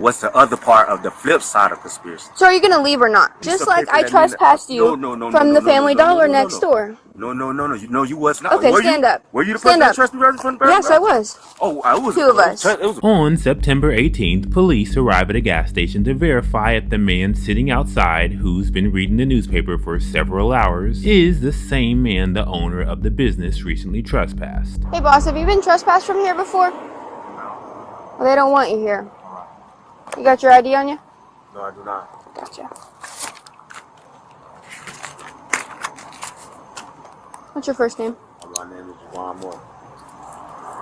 What's the other part of the flip side of conspiracy? So are you gonna leave or not? Just like I trespassed you from the Family Dollar next door. No, you was not. Okay, stand up. Were you the person that trespassed me right in front of the Yes, I was. Oh, I was. Two of us. On September 18th, police arrive at a gas station to verify if the man sitting outside, who's been reading the newspaper for several hours, is the same man the owner of the business recently trespassed. Hey boss, have you been trespassed from here before? Well, they don't want you here. You got your ID on you? No, I do not. Gotcha. What's your first name? My name is Javon Moore.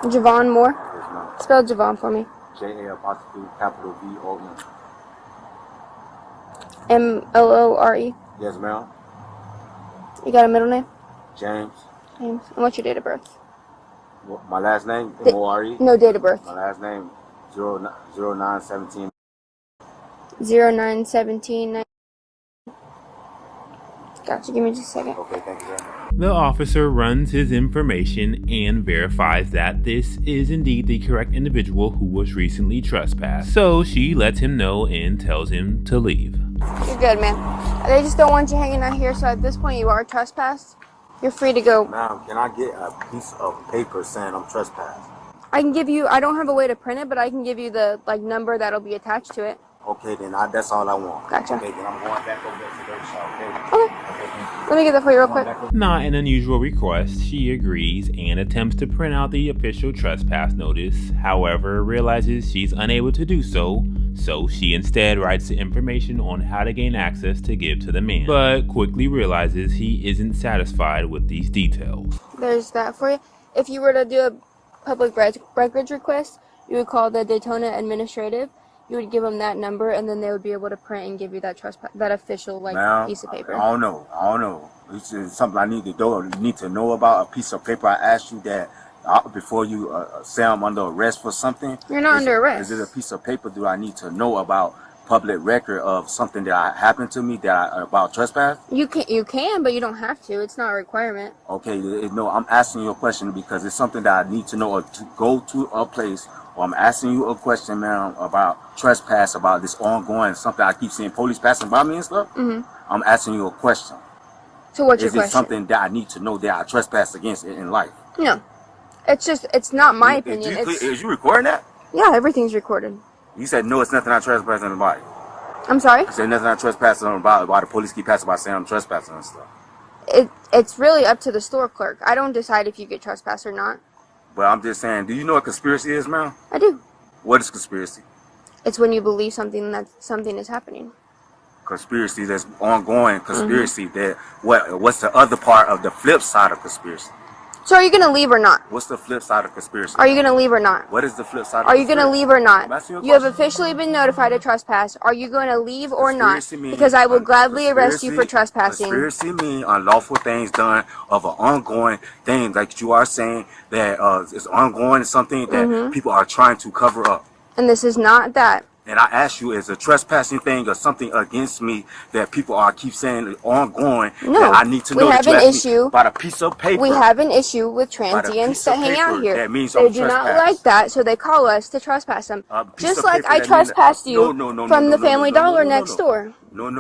Javon Moore? Yes, ma'am. Spell Javon for me. J-A-V-O-N. M-O-O-R-E? Yes, ma'am. You got a middle name? James. James. And what's your date of birth? My last name, M-O-R-E? No, date of birth. My last name, 0917. 0917. Gotcha. Give me just a second. Okay, thank you very much. The officer runs his information and verifies that this is indeed the correct individual who was recently trespassed. So she lets him know and tells him to leave. You're good, man. They just don't want you hanging out here, so at this point you are trespassed. You're free to go. Ma'am, can I get a piece of paper saying I'm trespassed? I can give you, I don't have a way to print it, but I can give you the number that'll be attached to it. Okay, then that's all I want. Gotcha. Okay, then I'm going back over there to the shop. Okay. Let me get that for you real quick. Not an unusual request, she agrees and attempts to print out the official trespass notice. However, realizes she's unable to do so, so she instead writes the information on how to gain access to give to the man, but quickly realizes he isn't satisfied with these details. There's that for you. If you were to do a public records request, you would call the Daytona Administrative. You would give them that number, and then they would be able to print and give you that official piece of paper. I don't know. This is something I need to know about. A piece of paper. I asked you that before you say I'm under arrest for something. You're not under arrest. Is it a piece of paper? Do I need to know about public record of something that happened to me about trespass? You can, but you don't have to. It's not a requirement. Okay, no, I'm asking you a question because it's something that I need to know, or to go to a place. Well, I'm asking you a question, ma'am, about trespass, about this ongoing something. I keep seeing police passing by me and stuff. Mm-hmm. I'm asking you a question. So what's your question? Is it something that I need to know that I trespass against in life? No. It's not my opinion. Is you recording that? Yeah, everything's recorded. You said, no, it's nothing I trespass on the body. I'm sorry? You said nothing I trespass on the body. Why the police keep passing by saying I'm trespassing and stuff? It's really up to the store clerk. I don't decide if you get trespassed or not. But I'm just saying, do you know what conspiracy is, ma'am? I do. What is conspiracy? It's when you believe something is happening. Conspiracy, that's ongoing conspiracy. That what's the other part of the flip side of conspiracy? So are you going to leave or not? What's the flip side of conspiracy? Are you going to leave or not? What is the flip side of Are you going to leave or not? You have officially been notified of trespass. Are you going to leave or not? Because I will gladly arrest you for trespassing. Conspiracy means unlawful things done of an ongoing thing, like you are saying that it's ongoing, something that people are trying to cover up. And this is not that. And I ask you, is a trespassing thing or something against me that people keep saying ongoing? No, that I need to know. We have an issue about a piece of paper. We have an issue with transients that hang out here. That means they do not like that, so they call us to trespass them. Just like I trespassed you from the Family Dollar next door. No,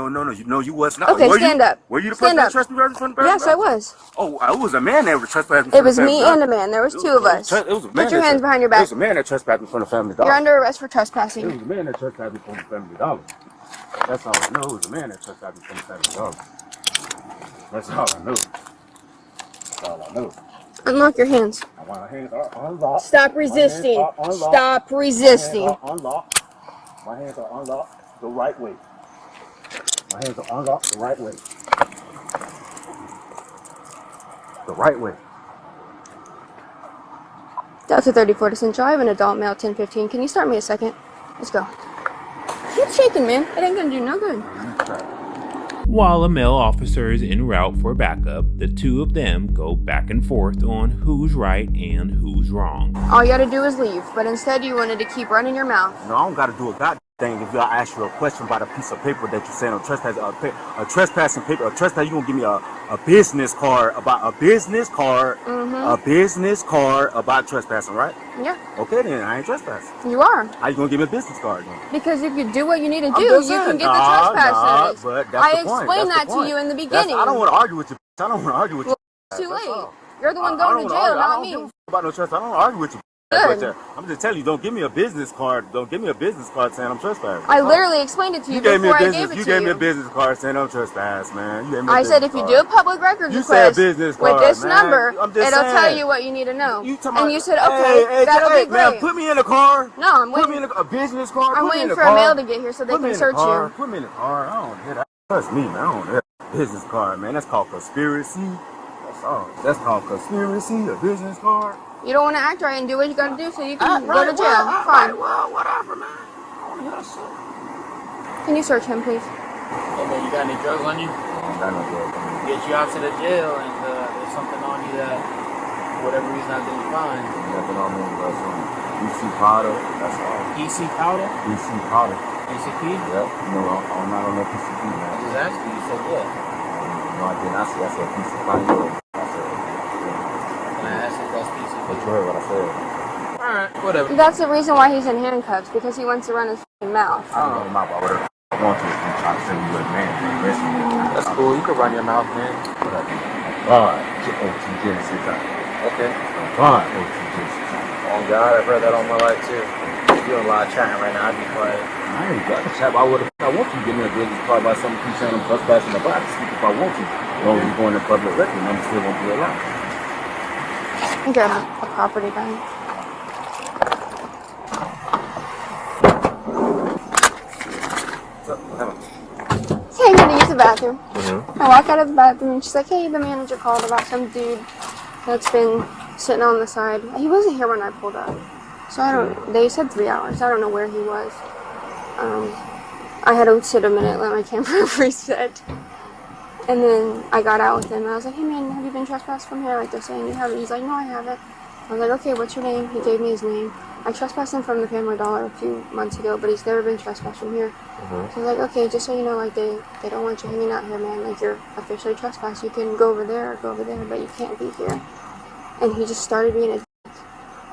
you was not. Okay, stand up. Were you the person that trespassed me right in front of the Yes, I was. Oh, it was a man that trespassed me. It was me and a man. There was two of us. Put your hands behind your back. It was a man that trespassed me from the Family Dollar. You're under arrest for trespassing. It was a man that trespassed me from the Family Dollar. That's all I know. It was a man that trespassed me from the Family Dollar. That's all I know. That's all I know. Unlock your hands. My hands are unlocked. Stop resisting. Stop resisting. My hands are unlocked. My hands are unlocked the right way. My hands are unlocked the right way. The right way. Delta 34 to Central. I have an adult male 1015. Can you start me a second? Let's go. Keep shaking, man. It ain't gonna do no good. While a male officer is en route for backup, the two of them go back and forth on who's right and who's wrong. All you gotta do is leave, but instead you wanted to keep running your mouth. No, I don't gotta do a goddamn thing if I ask you a question about a piece of paper that you sent on trespass, a trespassing paper, a trespass, you gonna give me a business card about a business card, a business card about trespassing, right? Yeah. Okay, then I ain't trespassing. You are. How you gonna give me a business card then? Because if you do what you need to I'm do, just you saying, can get the trespass notice. but that's I the point. explained That's that the to point. you in the beginning. I don't want to argue with you. I don't want to argue with you. It's too That's late. all. You're the one I going don't to wanna jail, argue. I not don't me. give a f- about no trespass. I don't argue with you. Good. But, I'm just telling you, don't give me a business card. Don't give me a business card saying I'm trespassing. I literally explained it to you gave me before a I business. gave it to you. You gave me a business card saying I'm trespassing, man. You gave me a I said business if you card. do a public records You said request business with card, this man. number, I'm it'll just tell saying. you what you need to know. You talking And about- you said, okay, that'll be great. Man, put me in the car. No, I'm Put me waiting. in a business card. I'm Put me in waiting the for a car. mail to get here so they Put me can in the search car. you. Put me in the car. I don't hear that. Trust me, man. I don't hear that. Business card, man. That's called conspiracy. That's all. That's called conspiracy. A business card. You don't want to act right and do what you got to do so you can go to jail. Well, Fine. well, whatever, man. I don't hear that shit. Can you search him, please? Hey man, you got any drugs on you? I know that. Get you out to the jail and there's something on you that for whatever reason I didn't find. Nothing on me, but some EC powder. That's all. EC powder? EC powder. ECP? Yep. No, I'm not on no PCP, man. I just asked you, you said yeah. No, I didn't. I said piece of powder. I said, Can I ask if that's PCP? but you heard what I said. Alright, whatever. That's the reason why he's in handcuffs, because he wants to run his mouth. I don't know about whatever I want to. I'm trying to say you a man. That's cool, you can run your mouth, man. Whatever. God, OT Genesis. Okay. God, OT Genesis. Oh God, I've heard that all my life too. You're doing a lot of chatting right now, I'd be quiet. I ain't got to chat about what I want you to give me a business card about something keep saying I'm trespassing the box. Speak if I want to. As long as you're going to public record, I'm still going to be alive. Grab a property bag. Hey, I'm going to use the bathroom. I walk out of the bathroom and she's like, hey, the manager called about some dude that's been sitting on the side. He wasn't here when I pulled up. So they said 3 hours. I don't know where he was. I had to sit a minute, let my camera reset. And then I got out with him. And I was like, hey man, have you been trespassed from here? Like they're saying you haven't. He's like, no, I haven't. I was like, okay, what's your name? He gave me his name. I trespassed him from the Family Dollar a few months ago, but he's never been trespassed from here. So I was like, okay, just so you know, like they don't want you hanging out here, man. Like you're officially trespassed. You can go over there or go over there, but you can't be here. And he just started being a dick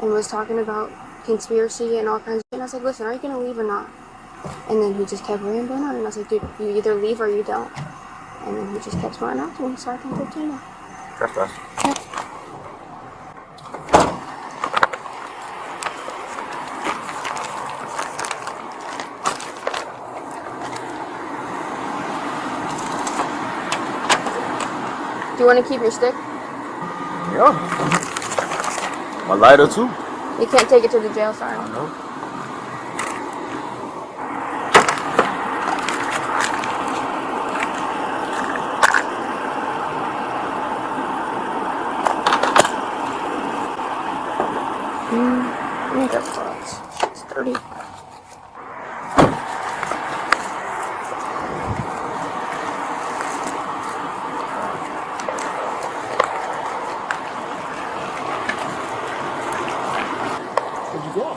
and was talking about conspiracy and all kinds of shit. And I was like, listen, are you gonna leave or not? And then he just kept rambling on, and I was like, dude, you either leave or you don't. And then he just kept smarting out to me, so I can continue. Trespass. Yep. Do you want to keep your stick? Yeah. My lighter too. You can't take it to the jail, sorry. I know. I think that's close. It's 30. Where'd you go?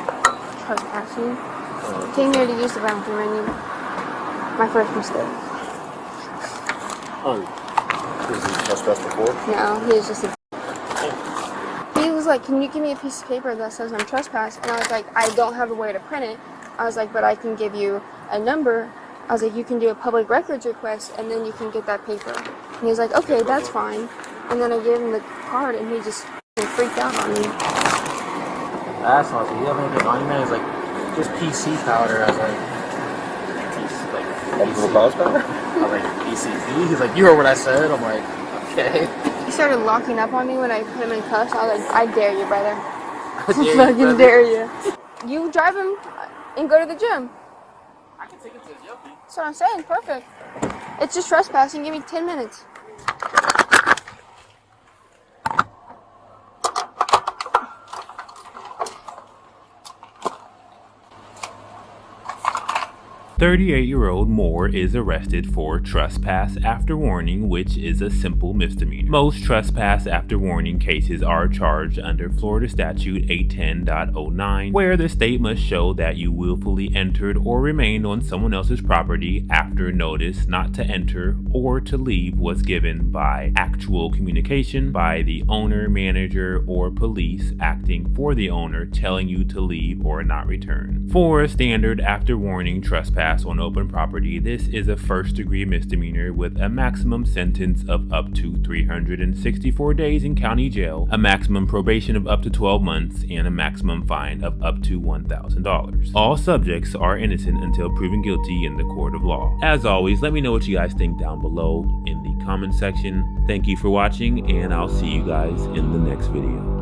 Trespassing. Came here to use the bathroom. I knew my first mistake. Oh. Is he trespassed before? No, he was just a. He was like, can you give me a piece of paper that says I'm trespassed? And I was like, I don't have a way to print it. I was like, but I can give you a number. I was like, you can do a public records request and then you can get that paper. And he was like, okay, that's fine. And then I gave him the card and he just freaked out on me. I asked him, I was like, you have anything on you, man? He's like, just PC powder. I was like, PC powder? I was like, PCP? He's like, you heard what I said? I'm like, okay. He started locking up on me when I put him in cuffs. I was like, I dare you, brother. I dare you, Fucking brother. dare you. You drive him and go to the gym. I can take it to the jail. That's what I'm saying. Perfect. It's just trespassing. Give me 10 minutes. 38-year-old Moore is arrested for trespass after warning, which is a simple misdemeanor. Most trespass after warning cases are charged under Florida Statute 810.09, where the state must show that you willfully entered or remained on someone else's property after notice not to enter or to leave was given by actual communication by the owner, manager, or police acting for the owner telling you to leave or not return. For a standard after warning trespass on open property, this is a first-degree misdemeanor with a maximum sentence of up to 364 days in county jail, a maximum probation of up to 12 months, and a maximum fine of up to $1,000. All subjects are innocent until proven guilty in the court of law. As always, let me know what you guys think down below in the comment section. Thank you for watching, and I'll see you guys in the next video.